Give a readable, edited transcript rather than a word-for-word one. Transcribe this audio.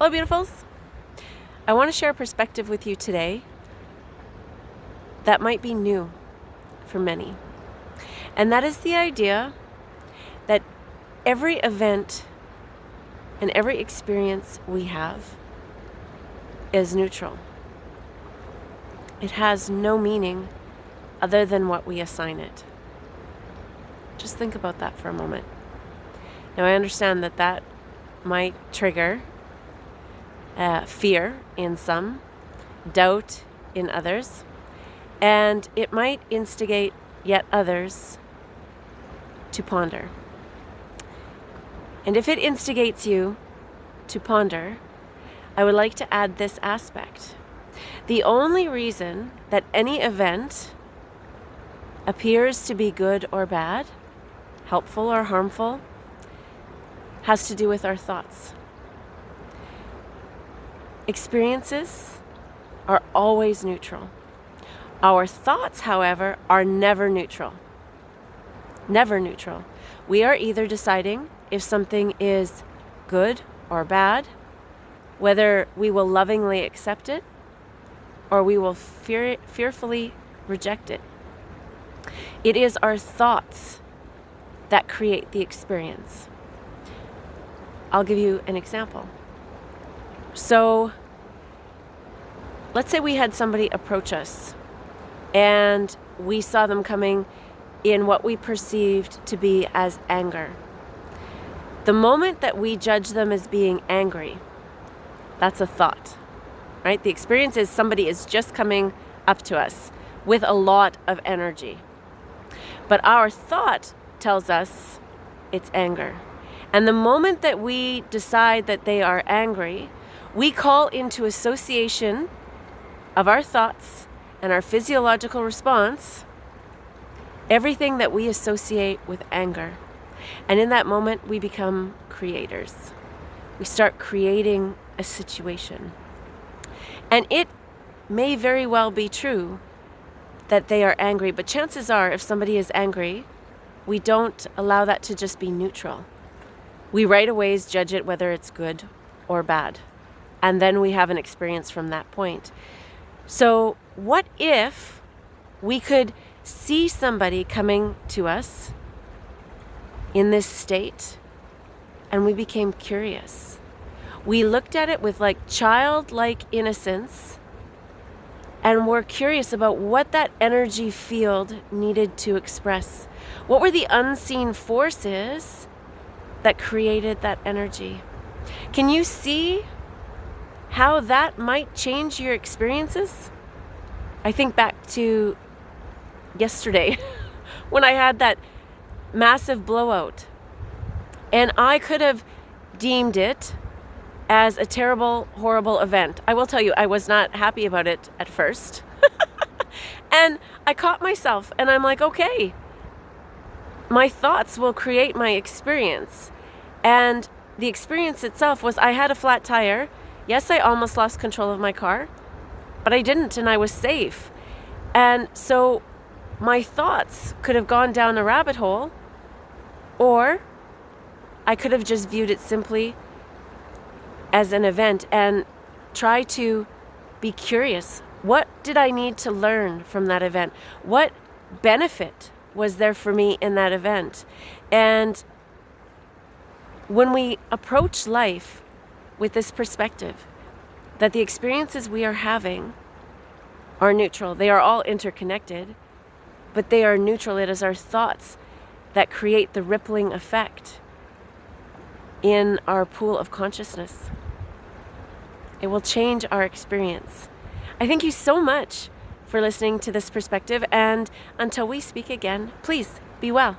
Hello, beautifuls. I want to share a perspective with you today that might be new for many. And that is the idea that every event and every experience we have is neutral. It has no meaning other than what we assign it. Just think about that for a moment. Now, I understand that might trigger fear in some, doubt in others, and it might instigate yet others to ponder. And if it instigates you to ponder, I would like to add this aspect. The only reason that any event appears to be good or bad, helpful or harmful, has to do with our thoughts. Experiences are always neutral. Our thoughts, however, are never neutral. Never neutral. We are either deciding if something is good or bad, whether we will lovingly accept it or we will fearfully reject it. It is our thoughts that create the experience. I'll give you an example. So, let's say we had somebody approach us and we saw them coming in what we perceived to be as anger. The moment that we judge them as being angry, that's a thought, right? The experience is somebody is just coming up to us with a lot of energy. But our thought tells us it's anger. And the moment that we decide that they are angry, we call into association of our thoughts and our physiological response everything that we associate with anger. And in that moment, we become creators. We start creating a situation. And it may very well be true that they are angry, but chances are if somebody is angry, we don't allow that to just be neutral. We right away judge it whether it's good or bad. And then we have an experience from that point. So what if we could see somebody coming to us in this state and we became curious? We looked at it with like childlike innocence and were curious about what that energy field needed to express. What were the unseen forces that created that energy? Can you see how that might change your experiences? I think back to yesterday when I had that massive blowout, and I could have deemed it as a terrible, horrible event. I will tell you, I was not happy about it at first. And I caught myself and I'm like, okay, my thoughts will create my experience. And the experience itself was I had a flat tire. Yes, I almost lost control of my car, but I didn't, and I was safe. And so my thoughts could have gone down a rabbit hole, or I could have just viewed it simply as an event and try to be curious. What did I need to learn from that event? What benefit was there for me in that event? And when we approach life with this perspective that the experiences we are having are neutral, they are all interconnected, but they are neutral. It is our thoughts that create the rippling effect in our pool of consciousness. It will change our experience. I thank you so much for listening to this perspective, and until we speak again, please be well.